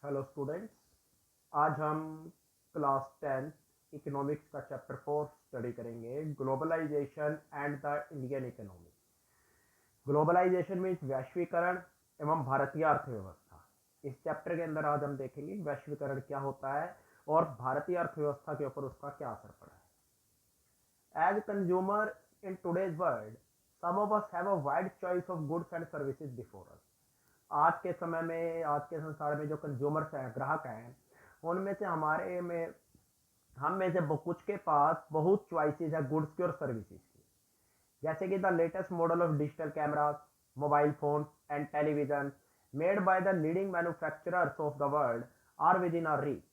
Hello students. आज हम class 10 economics का चैप्टर 4 स्टडी करेंगे, globalisation and the Indian economy. Globalisation means वैश्वीकरण एवं भारतीय अर्थव्यवस्था। इस चैप्टर के अंदर आज हम देखेंगे वैश्वीकरण क्या होता है और भारतीय अर्थव्यवस्था के ऊपर उसका क्या असर पड़ा है। As consumer in today's world, some of us have a wide choice of goods and services before us. आज के समय में, आज के संसार में जो कंज्यूमर्स हैं, ग्राहक हैं, उनमें से हमारे में हम में से कुछ के पास बहुत चॉइसेस है गुड्स की और सर्विसेज की। जैसे कि the latest model of digital cameras, mobile phone and television made by the leading manufacturers of the world are within our reach.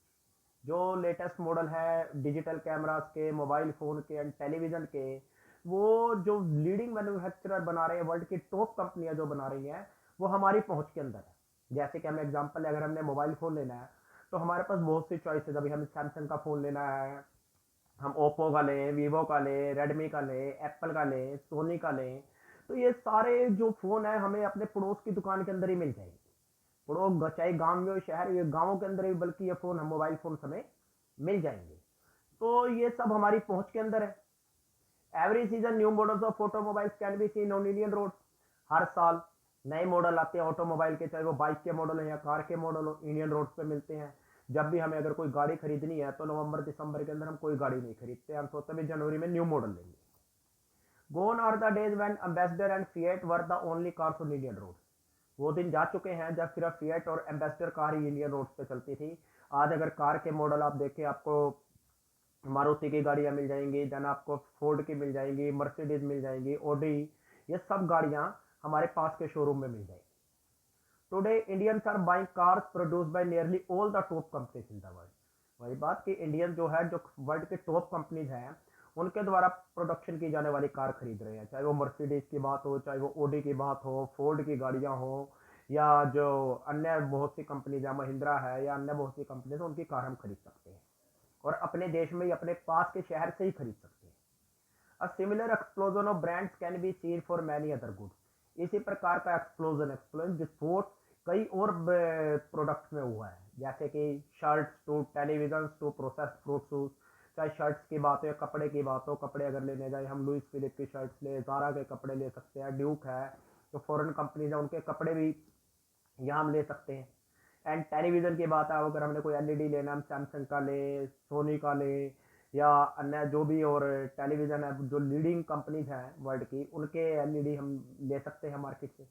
जो लेटेस्ट मॉडल है डिजिटल कैमरास के, मोबाइल फ़ोन के and television के, वो जो leading manufacturer बना रहे हैं, वर्ल्ड की टॉप कंपनियां जो बना रही हैं, वो हमारी पहुंच के अंदर है। जैसे कि हमें एग्जांपल, अगर हमने मोबाइल फ़ोन लेना है तो हमारे पास बहुत सी चॉइसेस। अभी हमें सैमसंग का फ़ोन लेना है, हम ओप्पो का लें, वीवो का लें, रेडमी का लें, एप्पल का लें, सोनी का लें। तो ये सारे जो फ़ोन है हमें अपने पड़ोस की दुकान के अंदर ही मिल जाएंगे। पड़ोस चाहे गांव में हो शहर, ये गांवों के अंदर भी बल्कि ये फ़ोन, हम मोबाइल फ़ोन हमें मिल जाएंगे। तो ये सब हमारी पहुंच के अंदर है। Every season new models of automobiles can be seen on Indian road. हर साल नए मॉडल आते हैं ऑटोमोबाइल के, चाहे वो बाइक के मॉडल हो या कार के मॉडल हो, इंडियन रोड पे मिलते हैं। जब भी हमें अगर कोई गाड़ी खरीदनी है तो नवंबर दिसंबर के अंदर हम कोई गाड़ी नहीं खरीदते, हम सोचते हैं जनवरी में न्यू मॉडल लेंगे। Gone are the days when Ambassador and Fiat were the only cars on Indian road. वो दिन जा चुके हैं जब सिर्फ फिएट और एम्बेसडर कार ही इंडियन रोड पे चलती थी। आज अगर कार के मॉडल आप देखें, आपको मारुति की गाड़ियां मिल जाएंगी, देन आपको फोर्ड की मिल जाएंगी, मर्सिडीज मिल जाएंगी, ऑडी, ये सब गाड़ियां हमारे पास के शोरूम में मिल जाएंगी। Today Indians are buying cars produced by nearly all the top companies in the world. वही बात कि इंडियन जो है, जो वर्ल्ड के टॉप कंपनीज हैं, उनके द्वारा प्रोडक्शन की जाने वाली कार खरीद रहे हैं। चाहे वो मर्सिडीज की बात हो, चाहे वो ऑडी की बात हो, फोर्ड की गाड़ियां हो, या जो अन्य बहुत सी कंपनीज है, महिंद्रा है या अन्य बहुत सी कंपनीज है, उनकी कार हम खरीद सकते हैं और अपने देश में ही, अपने पास के शहर से ही खरीद सकते हैं। A similar explosion of brands can be scene for many other goods. इसी प्रकार का एक्सप्लोजन विस्फोट कई और प्रोडक्ट्स में हुआ है, जैसे कि shirts to television to processed fruit juice. चाहे शर्ट्स की बात हो या कपड़े की बात हो, कपड़े अगर लेने जाए हम, लुइस फिलिप की शर्ट्स ले, ज़ारा के कपड़े ले सकते हैं, ड्यूक है, जो फॉरेन कंपनीज है उनके कपड़े भी यहाँ हम ले सकते हैं। एंड टेलीविज़न की बात है, अगर हमने कोई एलईडी लेना, हम सैमसंग का ले, सोनी का ले, या अन्य जो भी और टेलीविज़न है जो लीडिंग कंपनीज हैं वर्ल्ड की, उनके एलईडी हम ले सकते हैं मार्केट से।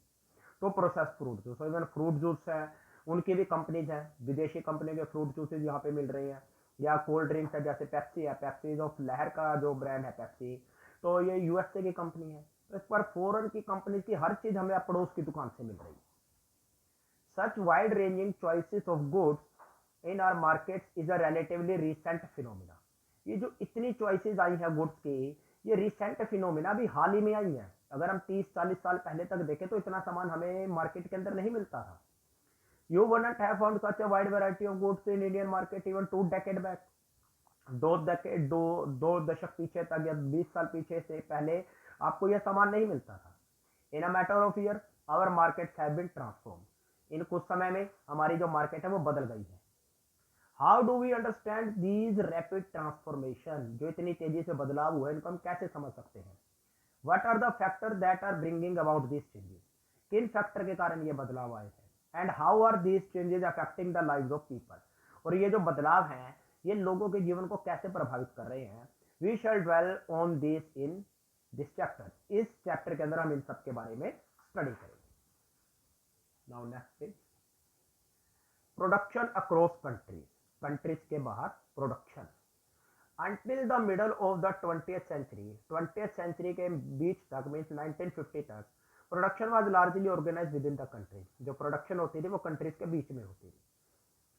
तो process fruit juice, even fruit juice है, उनकी भी कंपनीज हैं, विदेशी कंपनी के फ्रूट जूसेज यहाँ पे मिल रही हैं। या कोल्ड ड्रिंक्स है, जैसे पेप्सी है, पेप्सी ऑफ लहर का जो ब्रांड है पेप्सी, तो ये यूएसए की कंपनी है। तो इस पर फॉरेन की कंपनी की हर चीज़ हमें पड़ोस की दुकान से मिल रही है। Such wide-ranging choices of goods in our markets is a relatively recent phenomena। ये जो इतनी चॉइसेस आई हैं गुड्स की, ये रिसेंट फिनोमिना भी हाल ही में आई हैं। अगर हम 30-40 साल पहले तक देखें तो इतना सामान हमें मार्केट के अंदर नहीं मिलता था। You wouldn't have found such a wide variety of goods in Indian market even 2 decade back. दो दशक पीछे तक या 20 साल पीछे से पहले आपको यह सामान नहीं मिलता था। In a matter of year our markets have been transform. इन कुछ समय में हमारी जो मार्केट है वो बदल गई है। How do we understand these rapid transformation. जो इतनी तेजी से बदलाव हुआ है, इनको हम कैसे समझ सकते हैं। What are the factor that are bringing about this changes. किन फैक्टर के कारण ये बदलाव आए हैं। And how are these changes affecting the lives of people. और ये जो बदलाव हैं, ये लोगों के जीवन को कैसे प्रभावित कर रहे हैं। We shall dwell on this in this chapter. इस चैप्टर के अंदर हम इन सब के बारे में स्टडी करेंगे। Now next page, production across countries. Countries के बाहर production. Until the middle of the 20th century, 20th century के बीच तक, मीन्स 1950 तक, production was largely organise within the country. जो प्रोडक्शन होती थी वो कंट्रीज के बीच में होती थी।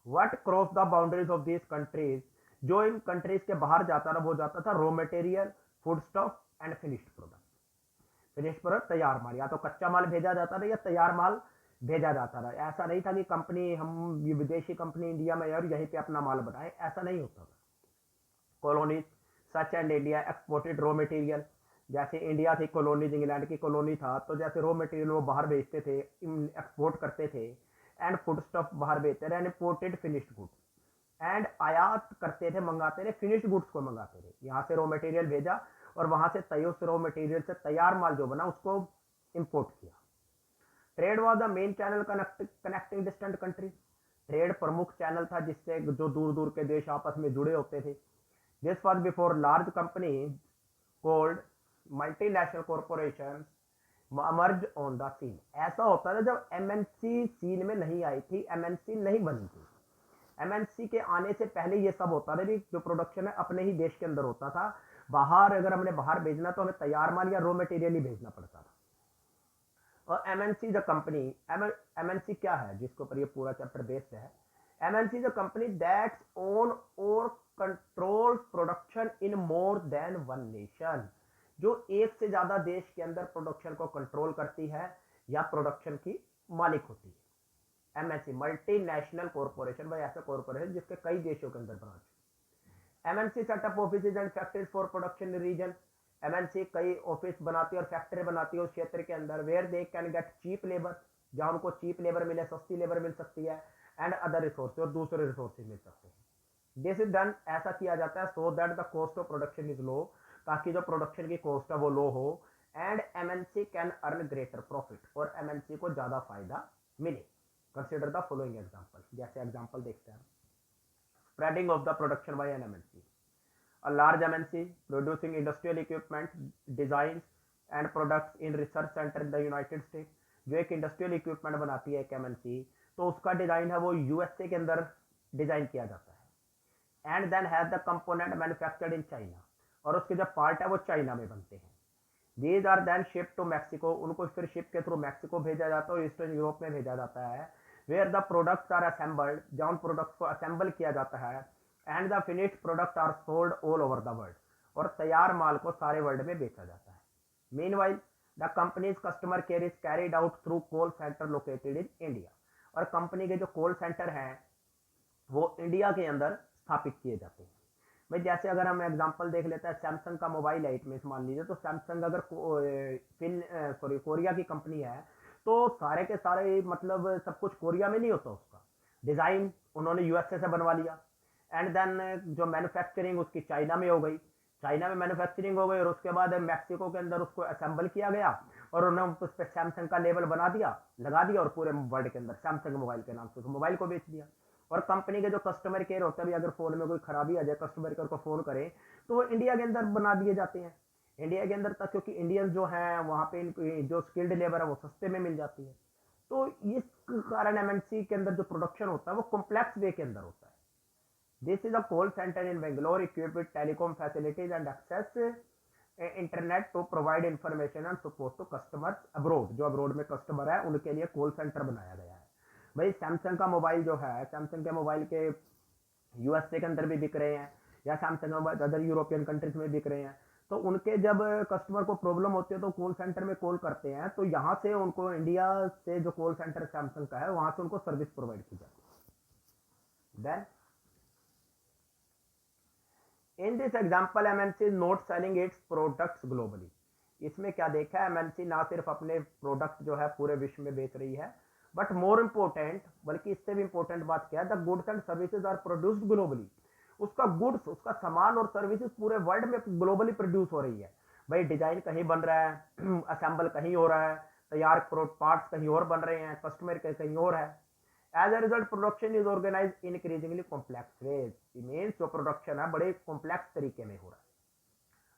What cross the boundaries of this countries, जो इन कंट्रीज के बाहर जाता था वो जाता था raw material, food stock and finished product. Finished product तैयार माल, या तो कच्चा माल भेजा जाता था या तैयार माल भेजा जाता था। ऐसा नहीं था कि कंपनी, हम ये विदेशी कंपनी इंडिया में और यहीं पे अपना माल बनाए, ऐसा नहीं होता था। Colonies such and India exported raw material. जैसे इंडिया थी कॉलोनीज, इंग्लैंड की कॉलोनी था, तो जैसे रॉ मटेरियल वो बाहर भेजते थे, एक्सपोर्ट करते थे। एंड फूड स्टफ बाहर बेचते रहे, इम्पोर्टेड फिनिश्ड गुड्स, एंड आयात करते थे, मंगाते थे, फिनिश्ड गुड्स को मंगाते थे, यहाँ से रॉ मटेरियल भेजा और वहां से उस रॉ मटेरियल से तैयार माल जो बना उसको इंपोर्ट किया। Trade was the main channel connecting distant country, trade प्रमुख चैनल था जिससे जो दूर दूर के देश आपस में जुड़े होते थे। This was before large company called multinational corporation merge on the scene. ऐसा होता था जब एमएनसी सीन में नहीं आई थी, एमएनसी नहीं बनी थी। एमएनसी के आने से पहले ये सब होता था, जो प्रोडक्शन है अपने ही देश के अंदर होता था, बाहर अगर हमने बाहर भेजना तो हमें तैयार माल या रॉ मटेरियल ही भेजना पड़ता था। और एमएनसी द कंपनी, एमएनसी क्या है जिसके ऊपर ये पूरा चैप्टर बेस्ड है, MNC the company that's own or control production in more than one nation, जो एक से ज्यादा देश के अंदर प्रोडक्शन को कंट्रोल करती है या प्रोडक्शन की मालिक होती है। एमएनसी मल्टीनेशनल कॉरपोरेशन, भाई ऐसा कॉरपोरेशन जिसके कई देशों के अंदर branch. MNC set up offices and factories for production reason, MNC कई ऑफिस बनाती है और फैक्ट्री बनाती है उस क्षेत्र के अंदर, where they can get cheap labour, जहां उनको चीप लेबर मिले, सस्ती लेबर मिल सकती है, एंड अदर रिसोर्स, और दूसरे रिसोर्सेज मिल सकते हैं। दिस इज डन, ऐसा किया जाता है so that the cost of production is low, ताकि जो प्रोडक्शन की कॉस्ट है वो लो हो, and MNC can earn greater profit, और एमएनसी को ज्यादा फायदा मिले। कंसिडर द फॉलोइंग एग्जांपल, जैसे एग्जांपल देखते हैं। Spreading of the production by an MNC, a large MNC producing industrial equipment, designs and products in research center in the United States, जो एक इंडस्ट्रियल इक्विपमेंट बनाती है एक एमएनसी, तो उसका डिजाइन है वो यूएसए के अंदर डिजाइन किया जाता है, and then have the component manufactured in China, और उसके जो पार्ट है वो चाइना में बनते हैं। These are then ship to Mexico, उनको फिर शिप के थ्रू मैक्सिको भेजा जाता है और ईस्टर्न यूरोप में भेजा जाता है, where the products are assembled, जहां उन प्रोडक्ट्स को असेंबल किया जाता है, and the finished product are sold all over the world, और तैयार माल को सारे वर्ल्ड में बेचा जाता है। Meanwhile the companies customer care is carried out through call centre located in India, और कंपनी के जो कॉल सेंटर हैं वो इंडिया के अंदर स्थापित किए जाते हैं। भाई जैसे अगर हम एग्जांपल देख लेते हैं, सैमसंग का मोबाइल है में मान लीजिए, तो सैमसंग अगर कोरिया की कंपनी है तो सारे के सारे मतलब सब कुछ कोरिया में नहीं होता, उसका डिजाइन उन्होंने यूएसए से बनवा लिया, एंड देन जो मैन्युफैक्चरिंग उसकी चाइना में हो गई, चाइना में मैन्युफैक्चरिंग हो गई, और उसके बाद मैक्सिको के अंदर उसको असेंबल किया गया और उन्होंने उस पर सैमसंग का लेबल बना दिया, लगा दिया, और पूरे वर्ल्ड के अंदर सैमसंग मोबाइल के नाम से उस मोबाइल को बेच दिया। और कंपनी के जो कस्टमर केयर होता है भी, अगर फोन में कोई खराबी आ जाए कस्टमर केयर को फोन करें तो वो इंडिया के अंदर बना दिए जाते हैं, इंडिया के अंदर तक, क्योंकि इंडियन जो है वहाँ पे जो स्किल्ड लेबर है वो सस्ते में मिल जाती है। तो इस कारण एमएनसी के अंदर जो प्रोडक्शन होता है वो कॉम्प्लेक्स वे के अंदर होता है। This is a call centre in Bangalore equipped with telecom facilities and access internet to provide information and support to customers abroad, जो अब्रोड में कस्टमर है उनके लिए कॉल सेंटर बनाया गया है। भाई सैमसंग का मोबाइल जो है, सैमसंग के मोबाइल के यूएसए के अंदर भी बिक रहे हैं, या Samsung mobile other European countries में बिक रहे हैं, तो उनके जब कस्टमर को प्रॉब्लम होती है तो कॉल सेंटर में कॉल करते हैं, तो यहाँ से उनको इंडिया से जो कॉल सेंटर सैमसंग का है वहां से उनको सर्विस प्रोवाइड की जाती है। Then in this example MNC is not selling its products globally, इसमें क्या देखा है, एमएनसी ना सिर्फ अपने प्रोडक्ट जो है पूरे विश्व में बेच रही है, बट मोर इंपोर्टेंट, बल्कि इससे भी इंपॉर्टेंट बात क्या है, the goods and services are produced globally, उसका गुड्स, उसका सामान और सर्विसेज पूरे वर्ल्ड में ग्लोबली प्रोड्यूस हो रही है। भाई डिजाइन कहीं बन रहा है, असेंबल कहीं हो रहा है, तैयार पार्ट्स कहीं और बन रहे हैं, कस्टमर के कहीं और है। As a result production is organize increasingly complex ways, means जो प्रोडक्शन है बड़े कॉम्प्लेक्स तरीके में हो रहा है।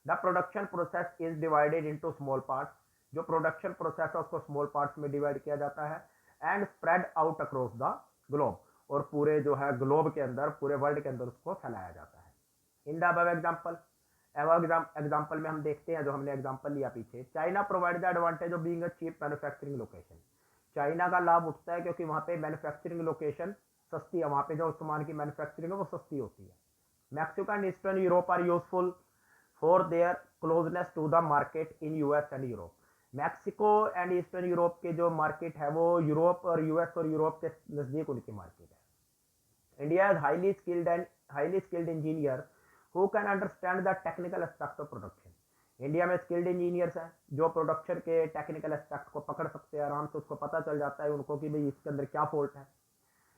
The production process is divided into small parts, जो प्रोडक्शन प्रोसेस है उसको स्मॉल पार्ट्स में डिवाइड किया जाता है, and spread out across the globe, और पूरे जो है ग्लोब के अंदर, पूरे वर्ल्ड के अंदर उसको फैलाया जाता है। In the above example, example में हम देखते हैं, जो हमने एग्जांपल लिया पीछे, China provide the advantage of being a cheap manufacturing location, China का लाभ उठता है क्योंकि वहां पे मैन्युफैक्चरिंग लोकेशन सस्ती है, वहां पे जो सामान की मैन्युफैक्चरिंग है वो सस्ती होती है। Mexico and eastern Europe are useful for their closeness to the market in US and Europe, Mexico and eastern Europe के जो मार्केट है वो यूरोप और यूएस और यूरोप के नजदीक उनकी मार्केट है। India is highly skilled engineer who can understand the technical aspect of production, India में स्किल्ड इंजीनियर्स हैं जो प्रोडक्शन के टेक्निकल एस्पेक्ट को पकड़ सकते हैं, आराम से उसको पता चल जाता है उनको कि भाई इसके अंदर क्या फॉल्ट है,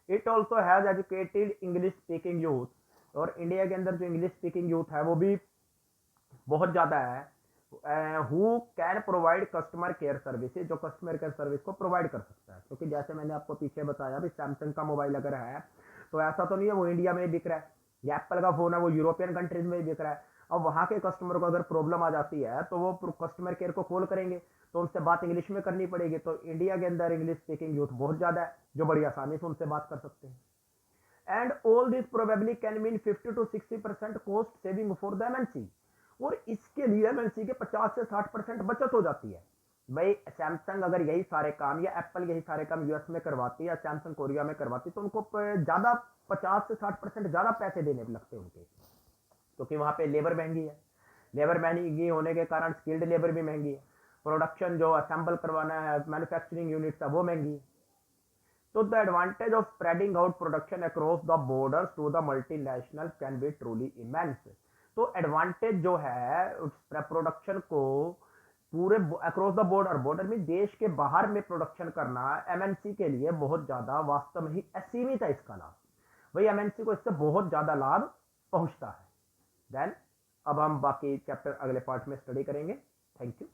it also has educated English speaking youth, और इंडिया के अंदर जो इंग्लिश स्पीकिंग यूथ है वो भी बहुत ज़्यादा है। Who can provide customer care services, जो कस्टमर केयर सर्विस को प्रोवाइड कर सकता है। क्योंकि जैसे मैंने आपको पीछे बताया भी, सैमसंग का मोबाइल अगर है तो ऐसा तो नहीं है वो इंडिया में बिक रहा है, या एप्पल का फोन है वो यूरोपियन कंट्रीज में बिक रहा है। अब वहाँ के कस्टमर को अगर प्रॉब्लम आ जाती है तो वो कस्टमर केयर को कॉल करेंगे, तो उनसे बात इंग्लिश में करनी पड़ेगी। तो इंडिया के अंदर इंग्लिश स्पीकिंग यूथ बहुत ज़्यादा है जो बड़ी आसानी से उनसे बात कर सकते हैं। And all this probably can mean 50 to 60% cost saving for the MNC, और इसके लिए एमएनसी के 50 से 60% बचत हो जाती है। भाई सैमसंग अगर यही सारे काम या एप्पल यही सारे काम यूएस में करवाती या सैमसंग कोरिया में करवाती तो उनको ज्यादा 50 से 60% ज्यादा पैसे देने लगते उनके, क्योंकि वहां पे लेबर महंगी है। लेबर महंगी होने के कारण स्किल्ड लेबर भी महंगी है, प्रोडक्शन जो असेंबल करवाना है, मैन्युफैक्चरिंग यूनिट्स है वो महंगी है। तो the advantage of spreading out production across the borders to the multinational can be truly immense. तो एडवांटेज जो है प्रोडक्शन को पूरे अक्रॉस द बॉर्डर, बॉर्डर में देश के बाहर में प्रोडक्शन करना एमएनसी के लिए बहुत ज्यादा वास्तव में ही असीमित है इसका लाभ। वही एमएनसी को इससे बहुत ज्यादा लाभ पहुंचता है। देन अब हम बाकी चैप्टर अगले पार्ट में स्टडी करेंगे। Thank you.